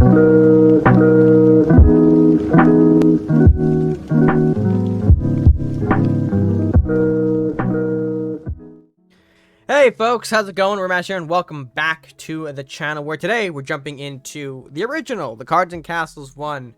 Hey folks, how's it going? RedMaster here, and welcome back to the channel, where today we're jumping into the original, the Cards and Castles 1,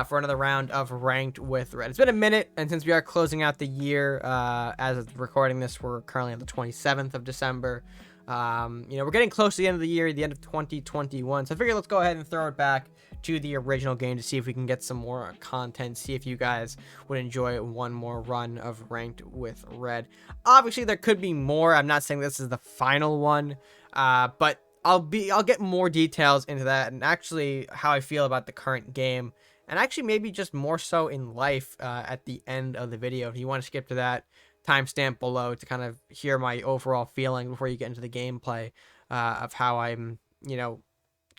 for another round of Ranked with Red. It's been a minute, and since we are closing out the year, as of recording this, we're currently on the 27th of December. We're getting close to the end of the year, the end of 2021, so I figured let's go ahead and throw it back to the original game to see if we can get some more content, see if you guys would enjoy one more run of Ranked with Red. Obviously, there could be more. I'm not saying this is the final one, but I'll get more details into that, and actually how I feel about the current game, and actually maybe just more so in life at the end of the video. If you want to skip to that, timestamp below to kind of hear my overall feeling before you get into the gameplay of how I'm,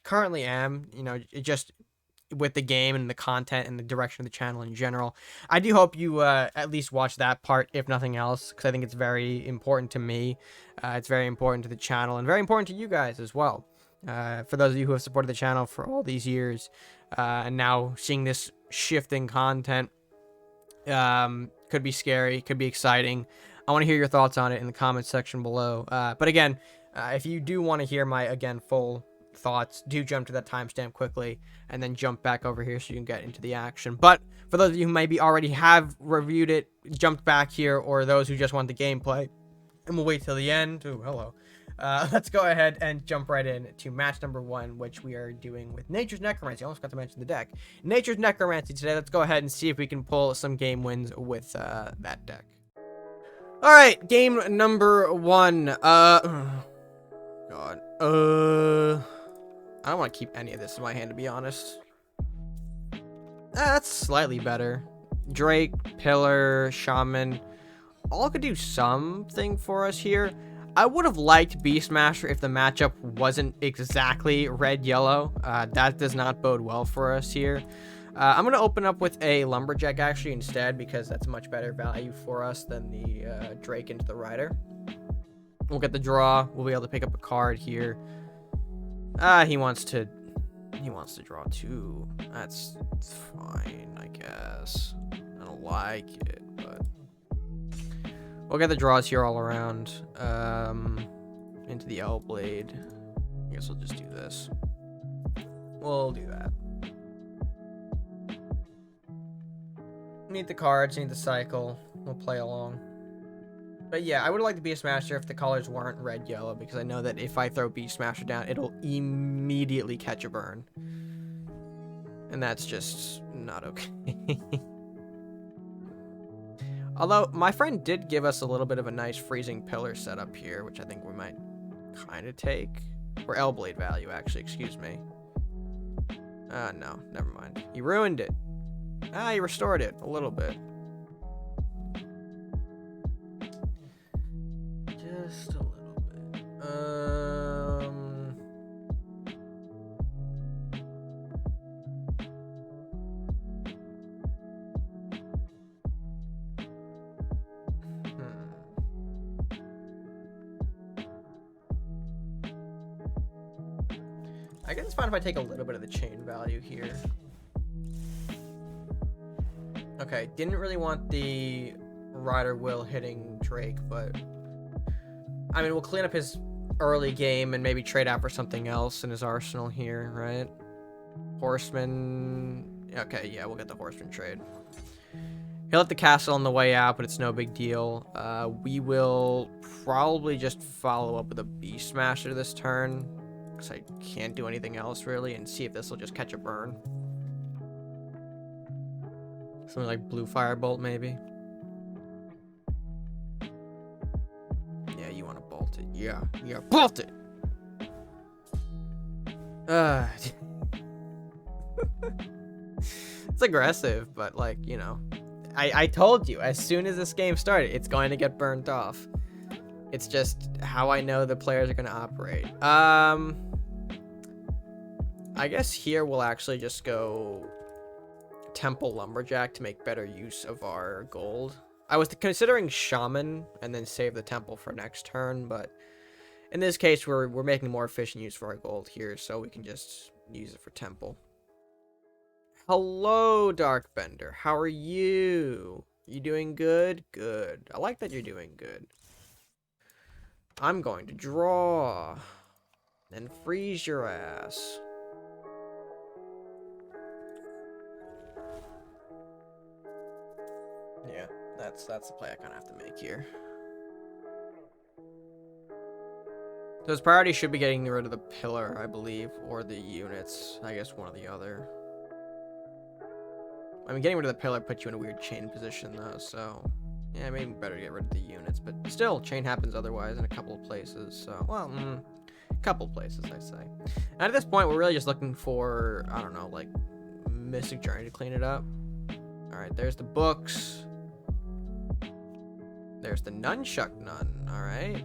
currently am, just with the game and the content and the direction of the channel in general. I do hope you at least watch that part, if nothing else, because I think it's very important to me. It's very important to the channel and very important to you guys as well. For those of you who have supported the channel for all these years, and now seeing this shift in content, could be scary, could be exciting. I want to hear your thoughts on it in the comments section below. But again, if you do want to hear my, full thoughts, do jump to that timestamp quickly and then jump back over here so you can get into the action. But for those of you who maybe already have reviewed it, jumped back here, or those who just want the gameplay, and we'll wait till the end. Oh, hello. Let's go ahead and jump right in to match number 1, which we are doing with Nature's Necromancy. I almost got to mention the deck. Nature's Necromancy today. Let's go ahead and see if we can pull some game wins with that deck. All right, game number 1. God. I don't want to keep any of this in my hand, to be honest. That's slightly better. Drake, Pillar, Shaman, all could do something for us here. I would have liked Beastmaster if the matchup wasn't exactly red-yellow. That does not bode well for us here. I'm going to open up with a Lumberjack, actually, instead, because that's much better value for us than the Drake into the Rider. We'll get the draw. We'll be able to pick up a card here. He wants to draw 2. That's fine, I guess. I don't like it, but we'll get the draws here all around. Into the L Blade. I guess we'll just do this. We'll do that. Need the cards, need the cycle. We'll play along. But yeah, I would like the Beastmaster if the colors weren't red-yellow, because I know that if I throw Beastmaster down, it'll immediately catch a burn. And that's just not okay. Although, my friend did give us a little bit of a nice Freezing Pillar setup here, which I think we might kind of take. Or L-Blade value, actually, excuse me. No, never mind. He ruined it. He restored it a little bit. Just a little bit. I guess it's fine if I take a little bit of the chain value here. Okay, didn't really want the Rider Will hitting Drake, but I mean, we'll clean up his early game and maybe trade out for something else in his arsenal here, right? Horseman. Okay, yeah, we'll get the Horseman trade. He'll have the castle on the way out, but it's no big deal. We will probably just follow up with a Beastmaster this turn, because I can't do anything else really, and see if this will just catch a burn. Something like Blue Firebolt, maybe. Yeah, you want to bolt it. Yeah, bolt it! It's aggressive, but like, I told you, as soon as this game started, it's going to get burnt off. It's just how I know the players are going to operate. I guess here we'll actually just go Temple Lumberjack to make better use of our gold. I was considering Shaman and then save the Temple for next turn, but in this case, we're making more efficient use for our gold here, so we can just use it for Temple. Hello, Darkbender. How are you? You doing good? Good. I like that you're doing good. I'm going to draw. Then freeze your ass. Yeah, that's the play I kind of have to make here. So his priority should be getting rid of the pillar, I believe, or the units. I guess one or the other. I mean, getting rid of the pillar puts you in a weird chain position, though, so... Yeah, maybe better to get rid of the units, but still, chain happens otherwise in a couple of places, so... Well, a couple of places, I say. And at this point, we're really just looking for, I don't know, like, Mystic Journey to clean it up. Alright, there's the books. There's the Nunchuck Nun, alright.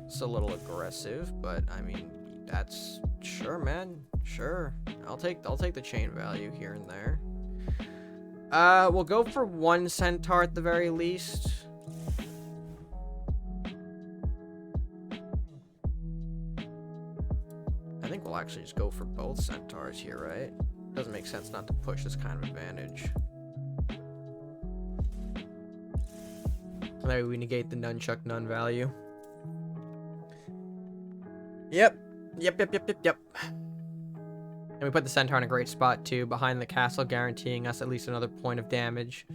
It's a little aggressive, but I mean, that's sure, man. Sure. I'll take the chain value here and there. We'll go for 1 centaur at the very least. I think we'll actually just go for both centaurs here, right? Doesn't make sense not to push this kind of advantage. Maybe we negate the Nunchuck Nun value. Yep. And we put the centaur in a great spot too, behind the castle, guaranteeing us at least another point of damage.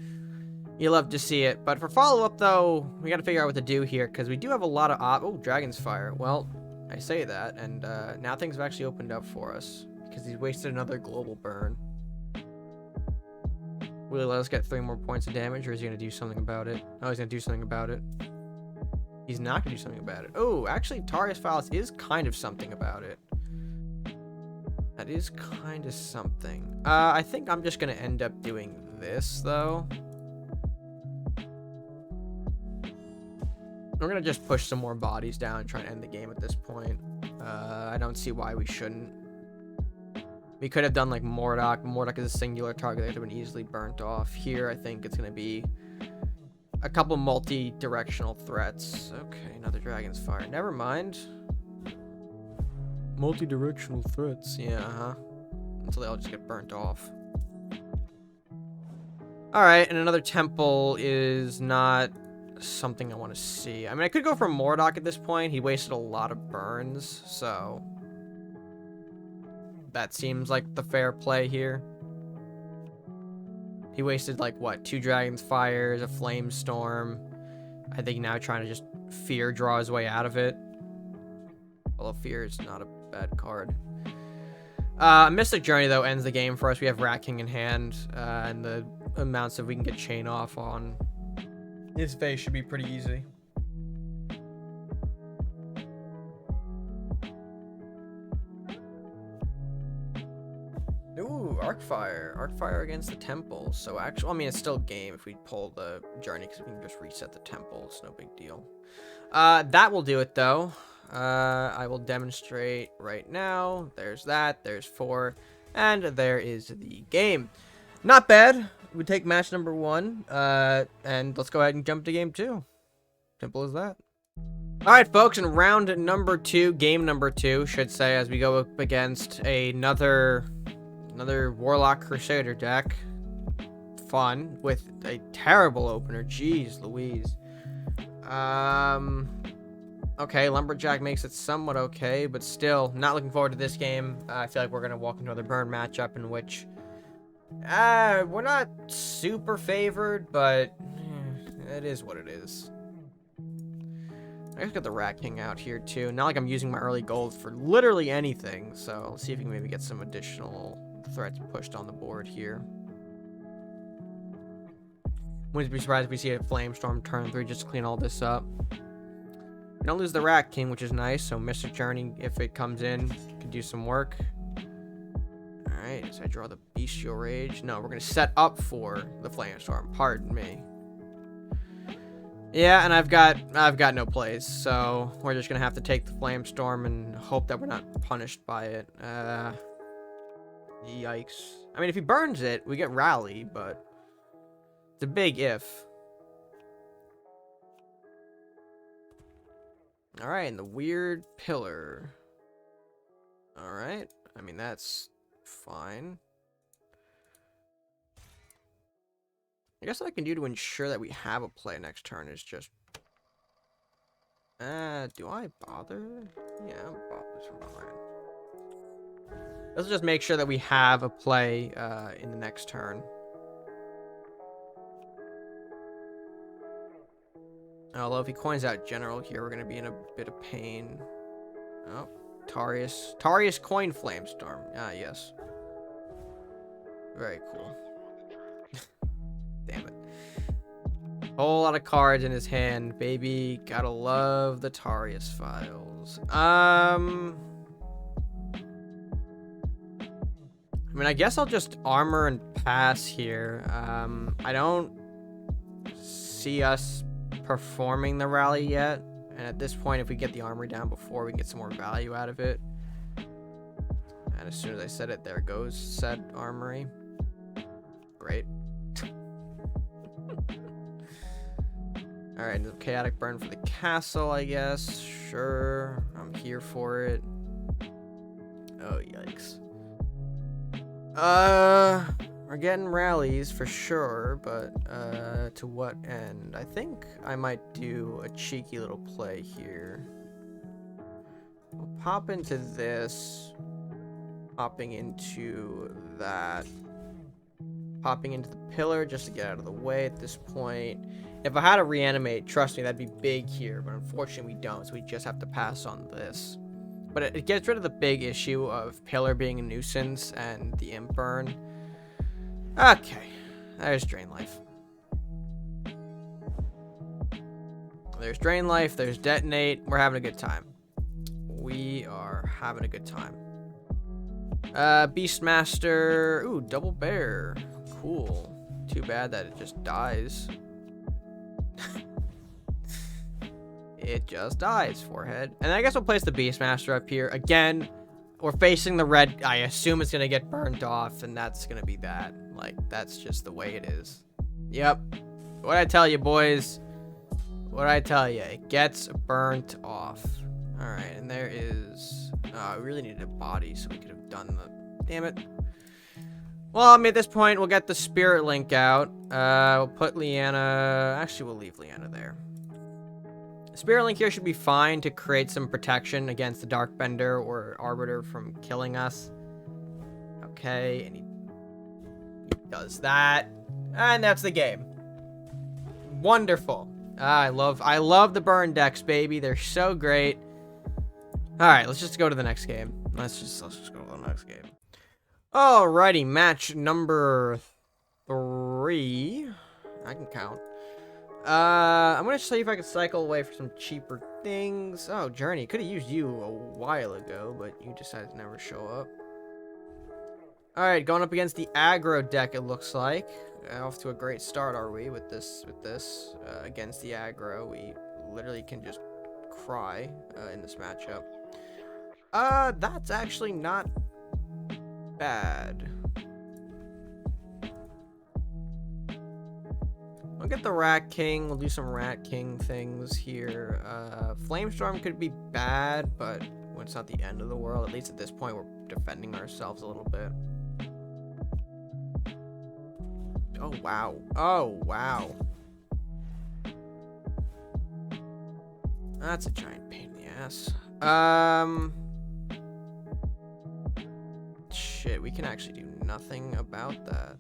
You love to see it. But for follow-up though, we gotta figure out what to do here, because we do have a lot of oh, Dragon's Fire. Well, I say that, and now things have actually opened up for us, because he's wasted another global burn. Will he let us get 3 more points of damage, or is he gonna do something about it? Oh, he's gonna do something about it. He's not gonna do something about it. Oh, actually, Tarius Phallus is kind of something about it. That is kind of something. I think I'm just gonna end up doing this, though. We're gonna just push some more bodies down and try and end the game at this point. I don't see why we shouldn't. We could have done, like, Mordok. Mordok is a singular target that could have been easily burnt off. Here, I think it's gonna be a couple multi-directional threats. Okay, another Dragon's Fire. Never mind. Multi-directional threats. Yeah, until they all just get burnt off. Alright, and another temple is not something I want to see. I mean, I could go for Mordok at this point. He wasted a lot of burns, so... that seems like the fair play here. He wasted, like, what, 2 Dragon's Fires, a Flame Storm. I think now trying to just Fear draw his way out of it. Although Fear is not a bad card. Mystic Journey, though, ends the game for us. We have Rat King in hand, and the amounts that we can get chain off on his face should be pretty easy. Ooh, Arcfire. Arcfire against the temple. So actually, I mean, it's still game if we pull the journey, because we can just reset the temple. It's no big deal. That will do it, though. I will demonstrate right now. There's that. There's 4. And there is the game. Not bad. We take match number 1. And let's go ahead and jump to game 2. Simple as that. Alright, folks, in round number 2, game number 2, should say, as we go up against another Warlock Crusader deck. Fun, with a terrible opener. Jeez Louise. Okay, Lumberjack makes it somewhat okay, but still, not looking forward to this game. I feel like we're going to walk into another burn matchup in which... we're not super favored, but... it is what it is. I just got the Rat King out here, too. Not like I'm using my early gold for literally anything, so let's see if we can maybe get some additional threats pushed on the board here. Wouldn't be surprised if we see a Flame Storm turn 3 just to clean all this up. We don't lose the Rat King, which is nice, so Mystic Journey, if it comes in, can do some work. Alright, so I draw the Bestial Rage. No, we're going to set up for the Flame Storm, pardon me. Yeah, and I've got no plays, so we're just going to have to take the Flame Storm and hope that we're not punished by it. Yikes. I mean, if he burns it, we get Rally, but it's a big if. Alright, and the weird pillar. Alright, I mean, that's fine. I guess what I can do to ensure that we have a play next turn is just... do I bother? Yeah, I'm bothered from behind. Let's just make sure that we have a play in the next turn. Although if he coins out general here, we're going to be in a bit of pain. Oh, Tarius coin Flamestorm. Ah, yes. Very cool. Damn it. Whole lot of cards in his hand, baby. Gotta love the Tarius files. I mean, I guess I'll just armor and pass here. I don't see us performing the rally yet. And at this point, if we get the armory down before, we can get some more value out of it. And as soon as I said it, there goes said armory. Great. Alright, chaotic burn for the castle, I guess. Sure, I'm here for it. Oh, yikes. We're getting rallies for sure, but to what end? I think I might do a cheeky little play here. We'll pop into this, popping into that, popping into the pillar just to get out of the way at this point. If I had to reanimate, trust me, that'd be big here, but unfortunately we don't, so we just have to pass on this. But it gets rid of the big issue of pillar being a nuisance and the imp burn. Okay, there's Drain Life. There's Drain Life, there's Detonate. We're having a good time. We are having a good time. Beastmaster. Ooh, double bear. Cool. Too bad that it just dies. It just dies, forehead. And I guess we'll place the Beastmaster up here. Again, we're facing the red. I assume it's going to get burnt off, and that's going to be that. Like, that's just the way it is. Yep. What'd I tell you, boys? What'd I tell you? It gets burnt off. Alright, and there is... we really needed a body, so we could have done the... Damn it. Well, I mean, at this point, we'll get the Spirit Link out. We'll put Leanna... Actually, we'll leave Leanna there. Spirit Link here should be fine to create some protection against the Darkbender or Arbiter from killing us. Okay, and he does that. And that's the game. Wonderful. I love the burn decks, baby. They're so great. Alright, let's just go to the next game. Let's just go to the next game. Alrighty, match number 3. I can count. I'm gonna see if I can cycle away for some cheaper things. Oh, Journey. Could have used you a while ago, but you decided to never show up. Alright, going up against the aggro deck, it looks like. Off to a great start, are we, with this? Against the aggro, we literally can just cry in this matchup. That's actually not bad. I'll get the Rat King. We'll do some Rat King things here. Flamestorm could be bad, but it's not the end of the world. At least at this point, we're defending ourselves a little bit. Oh, wow. Oh, wow. That's a giant pain in the ass. Shit, we can actually do nothing about that.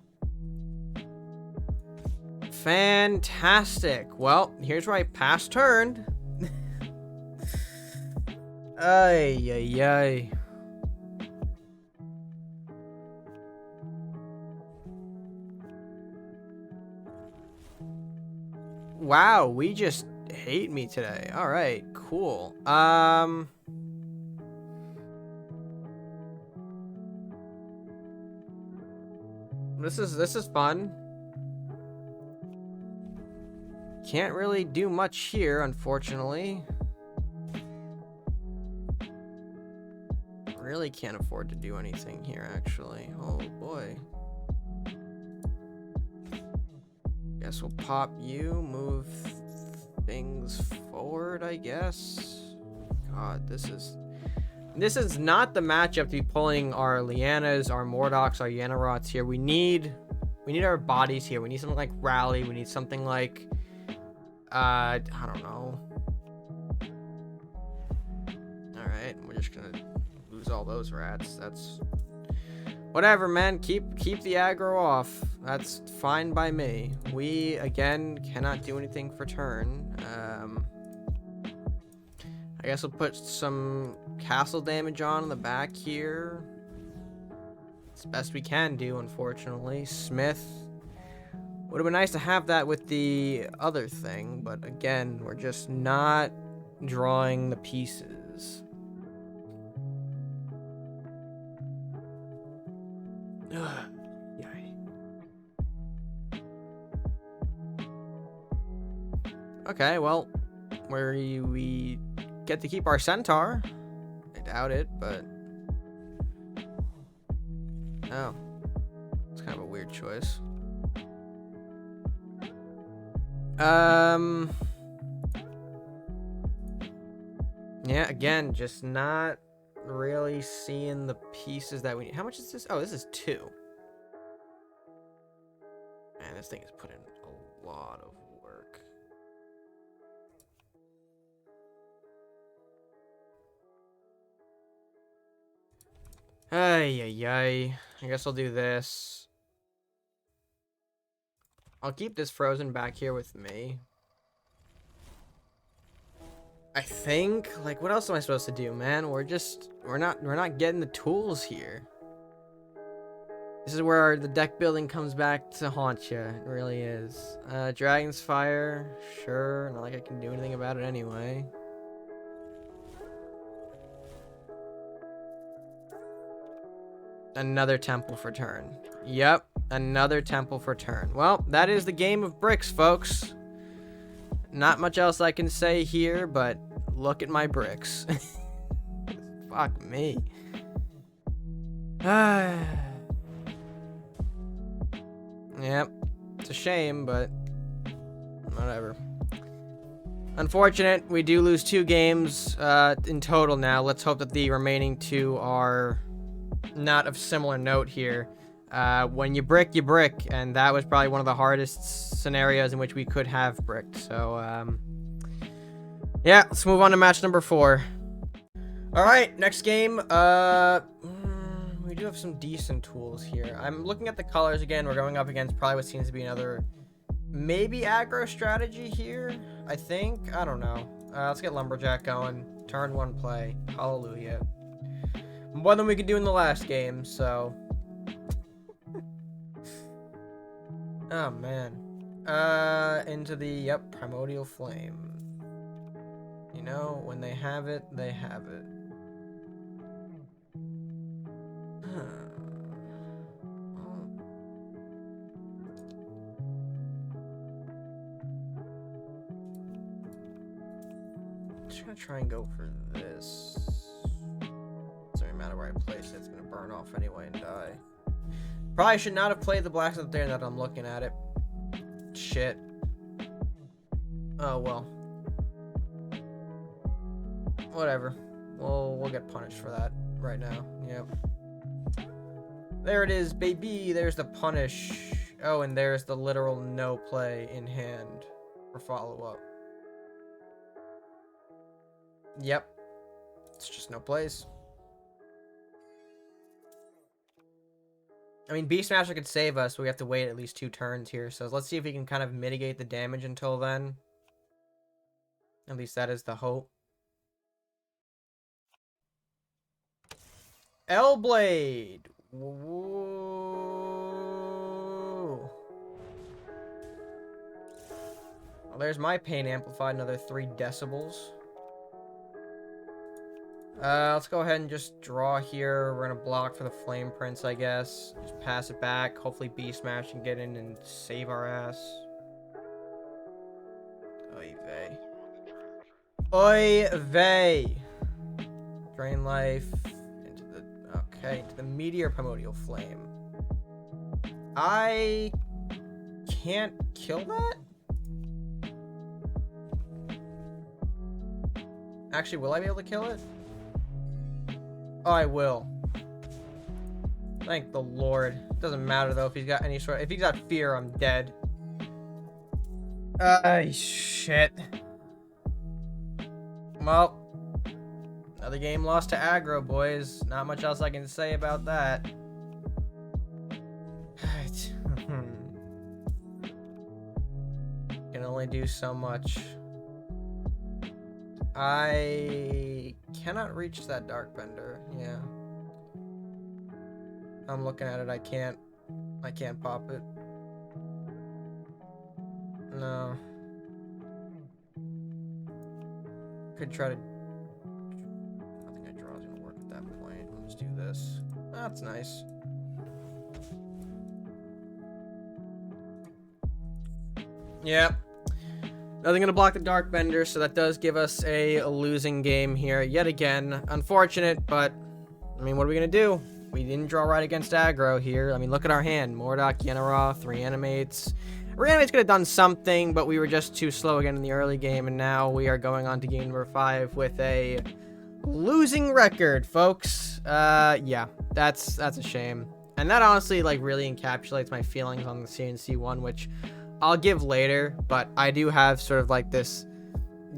Fantastic. Well, here's where I pass turn. Ay, ay, ay. Wow, we just hate me today. All right, cool. This is fun. Can't really do much here, unfortunately. Really can't afford to do anything here, actually. Oh boy. Guess we'll pop you, move things forward, I guess. God, this is not the matchup to be pulling our Lianas, our Mordocs, our Yanarots here. We need We need our bodies here. We need something like Rally. We need something like, I don't know. All right, we're just gonna lose all those rats. That's whatever, man. Keep the aggro off. That's fine by me. We again cannot do anything for turn. I guess we'll put some castle damage on in the back here. It's the best we can do, unfortunately. Smith. Would have been nice to have that with the other thing, but again, we're just not drawing the pieces. Okay, well, we get to keep our centaur. I doubt it, but oh, it's kind of a weird choice. Yeah, again, just not really seeing the pieces that we need. How much is this? Oh, this is 2. Man, this thing is putting a lot of work. Ay. I guess I'll do this. I'll keep this frozen back here with me. I think, like, what else am I supposed to do, man? We're not getting the tools here. This is where the deck building comes back to haunt you. It really is. Dragon's Fire, sure. Not like I can do anything about it anyway. Another temple for turn. Yep, another temple for turn. Well, that is the game of bricks, folks. Not much else I can say here, but look at my bricks. Fuck me. Yep, it's a shame, but whatever. Unfortunate, we do lose 2 games in total now. Let's hope that the remaining 2 are not of similar note here. When you brick, and that was probably one of the hardest scenarios in which we could have bricked. So, yeah, let's move on to match number 4. All right, next game. We do have some decent tools here. I'm looking at the colors again. We're going up against probably what seems to be another maybe aggro strategy here. I think. I don't know. Let's get Lumberjack going. Turn 1 play. Hallelujah. More than we could do in the last game, so. Oh, man. Into the, Primordial Flame. You know, when they have it, they have it. Just gonna try and go for this. Doesn't matter where I place it, it's gonna burn off anyway and die. Probably should not have played the blacksmith there that I'm looking at it. Shit. Oh well. Whatever. We'll get punished for that right now. Yep. There it is, baby. There's the punish. Oh, and there's the literal no play in hand for follow-up. Yep. It's just no plays. I mean, Beastmaster could save us, but we have to wait at least 2 turns here. So let's see if we can kind of mitigate the damage until then. At least that is the hope. L-Blade. Whoa. Well, there's my pain amplified, another 3 decibels. Let's go ahead and just draw here. We're gonna block for the Flame Prince, I guess. Just pass it back. Hopefully Beastmaster can get in and save our ass. Oy vey. Oy vey. Drain life. Into the Meteor Primordial Flame. I can't kill that? Actually, will I be able to kill it? Oh, I will. Thank the Lord. Doesn't matter though if he's got any sort. If he's got fear, I'm dead. Shit. Well, another game lost to aggro, boys. Not much else I can say about that. Can only do so much. I cannot reach that dark bender. Yeah. I'm looking at it. I can't pop it. No. Could try to. I think I draw is gonna work at that point. Let's do this. That's nice. Yep. Nothing gonna block the dark bender, so that does give us a losing game here yet again. Unfortunate, but I mean, what are we gonna do? We didn't draw right against aggro here. I mean, look at our hand. Mordok, Yenara, 3 animates. Reanimate's could have done something, but we were just too slow again in the early game, and now we are going on to game number 5 with a losing record, folks. Yeah, that's a shame. And that honestly, like, really encapsulates my feelings on the CNC one, which I'll give later, but I do have sort of like this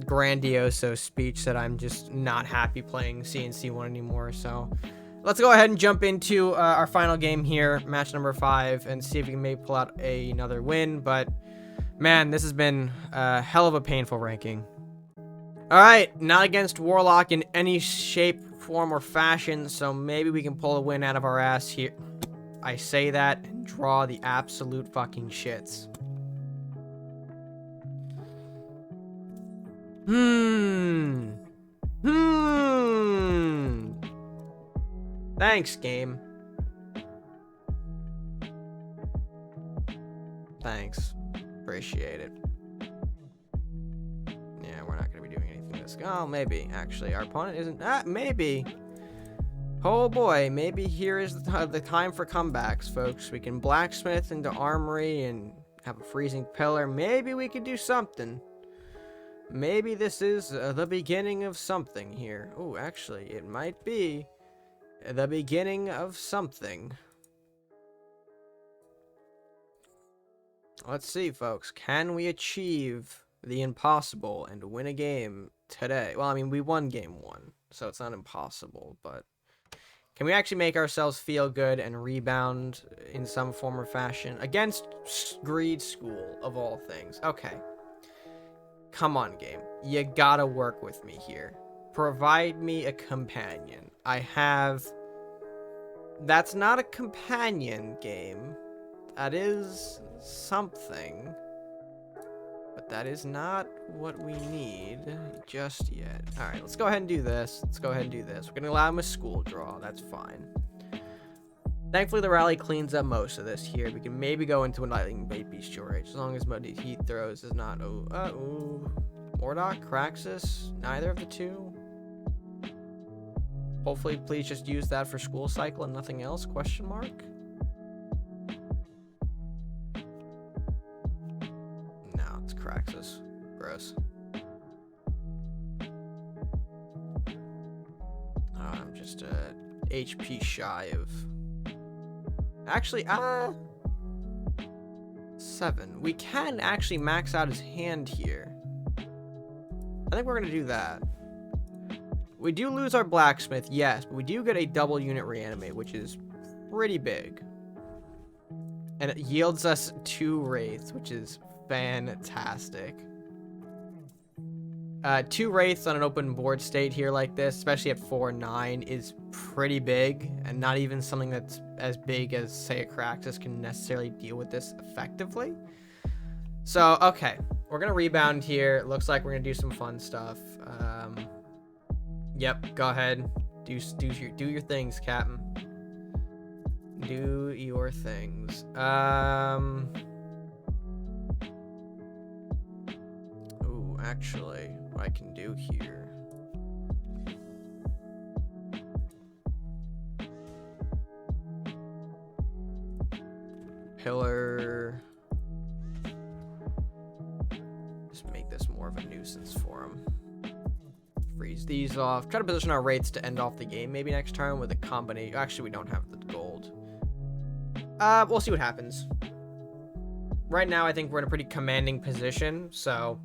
grandioso speech that I'm just not happy playing CNC one anymore, so let's go ahead and jump into our final game here, match number 5, and see if we can maybe pull out another win. But man, this has been a hell of a painful ranking. All right, not against Warlock in any shape, form, or fashion, so maybe we can pull a win out of our ass here. I say that and draw the absolute fucking shits. Thanks, game. Thanks. Appreciate it. Yeah, we're not going to be doing anything this. Oh, maybe. Actually, our opponent isn't. Maybe. Oh boy, maybe here is the time for comebacks, folks. We can blacksmith into armory and have a freezing pillar. Maybe we could do something. Maybe this is the beginning of something here. Oh, actually, it might be the beginning of something. Let's see, folks. Can we achieve the impossible and win a game today? Well, I mean, we won game 1, so it's not impossible, but can we actually make ourselves feel good and rebound in some form or fashion against Greed School, of all things? Okay. Come on, game. You gotta work with me here. Provide me a companion. I have... That's not a companion game. That is something. But that is not what we need just yet. Alright, let's go ahead and do this. We're gonna allow him a school draw. That's fine. Thankfully, the rally cleans up most of this here. We can maybe go into a lightning bait bestiary, as long as Muddy Heat throws is not... Mordok, Craxus, neither of the two. Hopefully, please just use that for school cycle and nothing else, question mark? No, it's Craxus. Gross. I'm just HP shy of... Actually, 7. We can actually max out his hand here. I think we're going to do that. We do lose our blacksmith, yes, but we do get a double unit reanimate, which is pretty big. And it yields us 2 wraiths, which is fantastic. 2 wraiths on an open board state here like this, especially at 4/9, is pretty big, and not even something that's as big as, say, a Craxus can necessarily deal with this effectively. So, okay, we're gonna rebound here. It looks like we're gonna do some fun stuff. Yep, go ahead, do your things, Captain. Do your things. Ooh, actually, what I can do here. Pillar. Just make this more of a nuisance for him. Freeze these off. Try to position our wraiths to end off the game maybe next turn with a combination. Actually, we don't have the gold. We'll see what happens. Right now, I think we're in a pretty commanding position, so...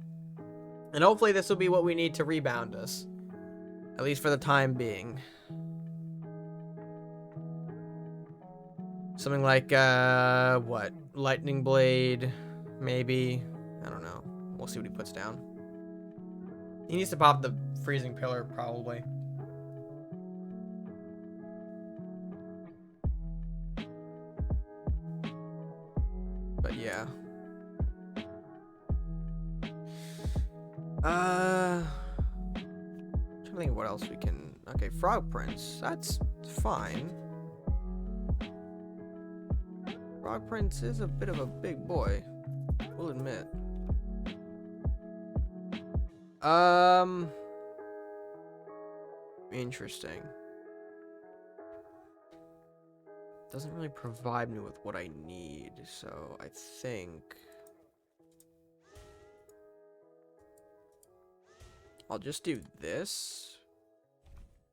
And hopefully this will be what we need to rebound us. At least for the time being. Something like, what? Lightning Blade, maybe. I don't know. We'll see what he puts down. He needs to pop the Freezing Pillar, probably. But yeah. I'm trying to think of what else we can... Okay, Frog Prince. That's fine. Frog Prince is a bit of a big boy. We'll admit. Interesting. Doesn't really provide me with what I need, so I think I'll just do this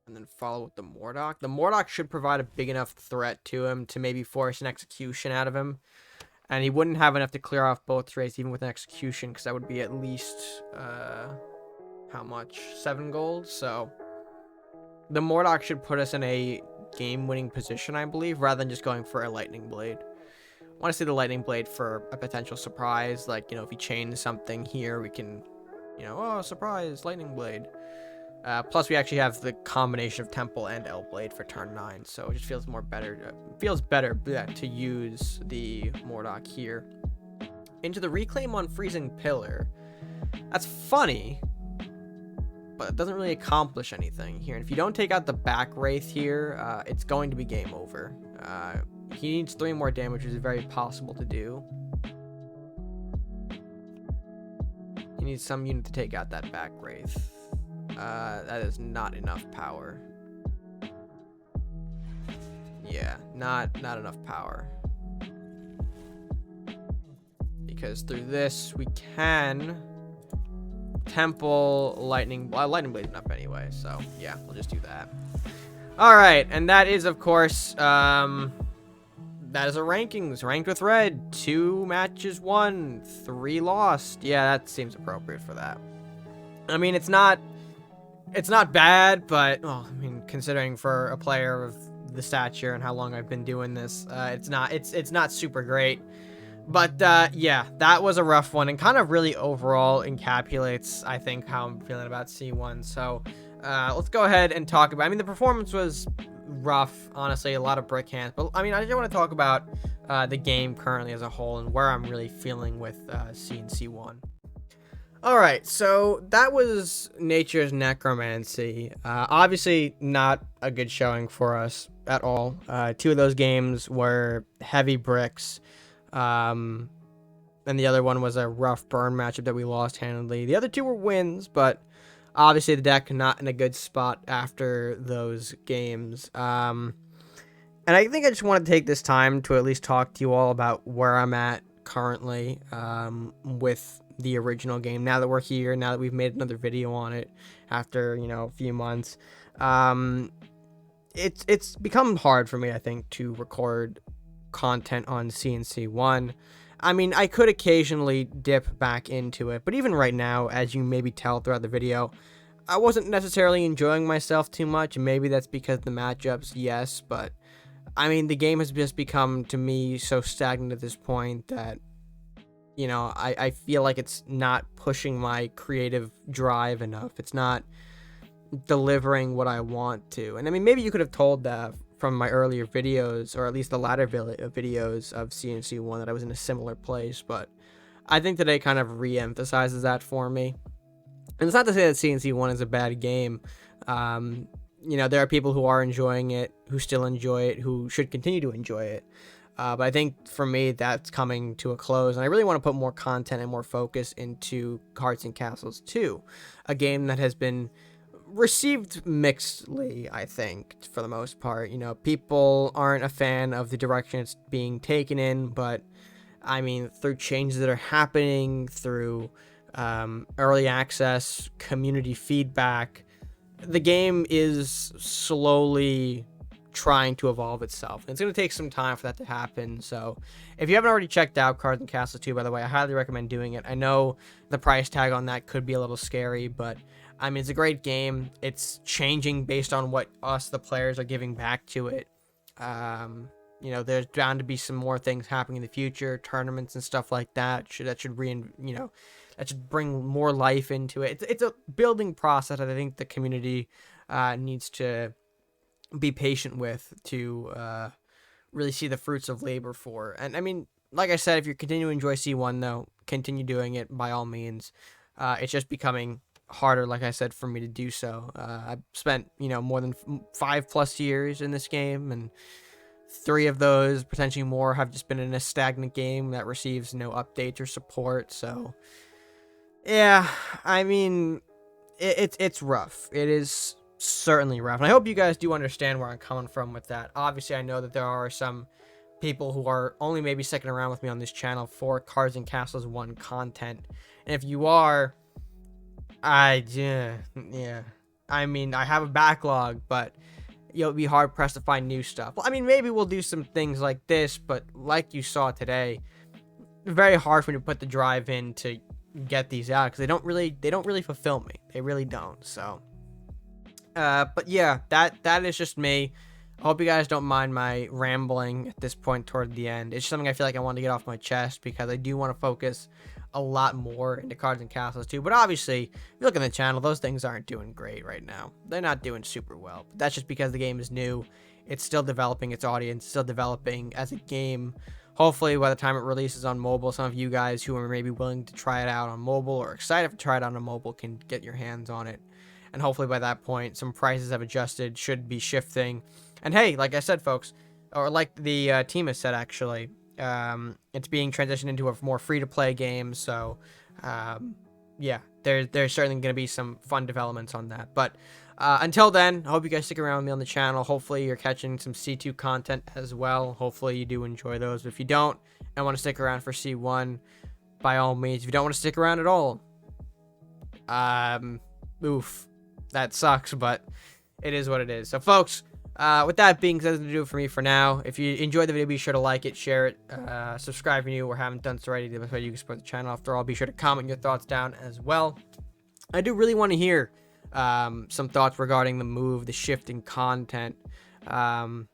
and then follow with the Mordok. The Mordok should provide a big enough threat to him to maybe force an execution out of him. And he wouldn't have enough to clear off both trays even with an execution, because that would be at least, how much? 7 gold? So the Mordok should put us in a game-winning position, I believe, rather than just going for a Lightning Blade. I want to see the Lightning Blade for a potential surprise. Like, you know, if he chains something here, we can, you know, oh, surprise, Lightning Blade. Plus, we actually have the combination of Temple and L-Blade for turn 9, so it just feels more better. Feels better to use the Mordok here. Into the Reclaim on Freezing Pillar. That's funny, but it doesn't really accomplish anything here. And if you don't take out the back Wraith here, it's going to be game over. He needs 3 more damage, which is very possible to do. He needs some unit to take out that back Wraith. That is not enough power. Yeah, not enough power. Because through this, we can Temple, Lightning Blade enough anyway, so yeah, we'll just do that. Alright, and that is, of course, that is our rankings. Ranked with Red, 2 matches won, 3 lost. Yeah, that seems appropriate for that. I mean, it's not bad, but, well, I mean, considering for a player of the stature and how long I've been doing this, it's not super great. But, yeah, that was a rough one, and kind of really overall encapsulates, I think, how I'm feeling about C1. So, let's go ahead and talk about, I mean, the performance was rough, honestly, a lot of brick hands. But, I mean, I just want to talk about the game currently as a whole and where I'm really feeling with C and C1. Alright, so that was Nature's Necromancy. Obviously not a good showing for us at all. 2 of those games were heavy bricks. And the other one was a rough burn matchup that we lost handedly. The other 2 were wins, but obviously the deck not in a good spot after those games. And I think I just want to take this time to at least talk to you all about where I'm at currently with the original game. Now that we're here, now that we've made another video on it after, you know, a few months, it's become hard for me, I think, to record content on CNC1. I mean, I could occasionally dip back into it, but even right now, as you maybe tell throughout the video, I wasn't necessarily enjoying myself too much. Maybe that's because the matchups, yes, but I mean, the game has just become, to me, so stagnant at this point that, you know, I feel like it's not pushing my creative drive enough. It's not delivering what I want to. And I mean, maybe you could have told that from my earlier videos, or at least the latter videos of CNC1, that I was in a similar place. But I think today kind of re-emphasizes that for me. And it's not to say that CNC1 is a bad game. You know, there are people who are enjoying it, who still enjoy it, who should continue to enjoy it. But I think for me, that's coming to a close. And I really want to put more content and more focus into Cards and Castles 2, a game that has been received mixedly, I think, for the most part. You know, people aren't a fan of the direction it's being taken in, but I mean, through changes that are happening, through early access, community feedback, the game is slowly trying to evolve itself. And it's going to take some time for that to happen. So if you haven't already checked out Cards and Castles 2, by the way, I highly recommend doing it. I know the price tag on that could be a little scary, but I mean, it's a great game. It's changing based on what us, the players, are giving back to it. You know, there's bound to be some more things happening in the future, tournaments and stuff like that. That should bring more life into it. It's a building process that I think the community needs to be patient with to really see the fruits of labor for. And I mean, like I said, if you're continuing to enjoy C1, though, continue doing it by all means. It's just becoming harder, like I said, for me to do so. I've spent, more than 5+ years in this game, and 3 of those, potentially more, have just been in a stagnant game that receives no updates or support. So yeah, I mean, it's rough. It is certainly rough. And I hope you guys do understand where I'm coming from with that. Obviously, I know that there are some people who are only maybe sticking around with me on this channel for Cards and Castles 1 content. And if you are, yeah. I mean, I have a backlog, but you'll be hard pressed to find new stuff. Well, I mean, maybe we'll do some things like this, but like you saw today, very hard for me to put the drive in to get these out, because they don't really fulfill me. They really don't. So but yeah, that is just me. I hope you guys don't mind my rambling at this point toward the end. It's something I feel like I want to get off my chest, because I do want to focus a lot more into Cards and Castles too. But obviously, if you look at the channel, those things aren't doing great right now. They're not doing super well. But that's just because the game is new. It's still developing its audience, still developing as a game. Hopefully, by the time it releases on mobile, some of you guys who are maybe willing to try it out on mobile or excited to try it out on mobile can get your hands on it. And hopefully by that point, some prices have adjusted, should be shifting. And hey, like I said, folks, or like the team has said, actually, it's being transitioned into a more free-to-play game. So, yeah, there's certainly going to be some fun developments on that. But until then, I hope you guys stick around with me on the channel. Hopefully you're catching some C2 content as well. Hopefully you do enjoy those. But if you don't and want to stick around for C1, by all means. If you don't want to stick around at all, oof. That sucks, but it is what it is. So, folks, with that being said, that's going to do it for me for now. If you enjoyed the video, be sure to like it, share it, subscribe if you're new or haven't done so already. The best way you can support the channel. After all, be sure to comment your thoughts down as well. I do really want to hear some thoughts regarding the move, the shift in content, because I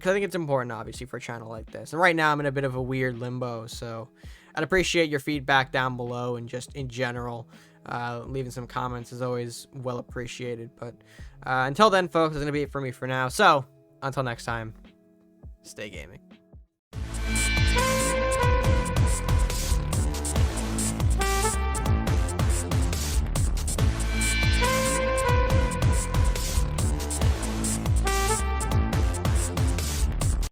think it's important, obviously, for a channel like this. And right now, I'm in a bit of a weird limbo, so I'd appreciate your feedback down below, and just in general. Leaving some comments is always well appreciated. But until then, folks, that's going to be it for me for now. So, until next time, stay gaming.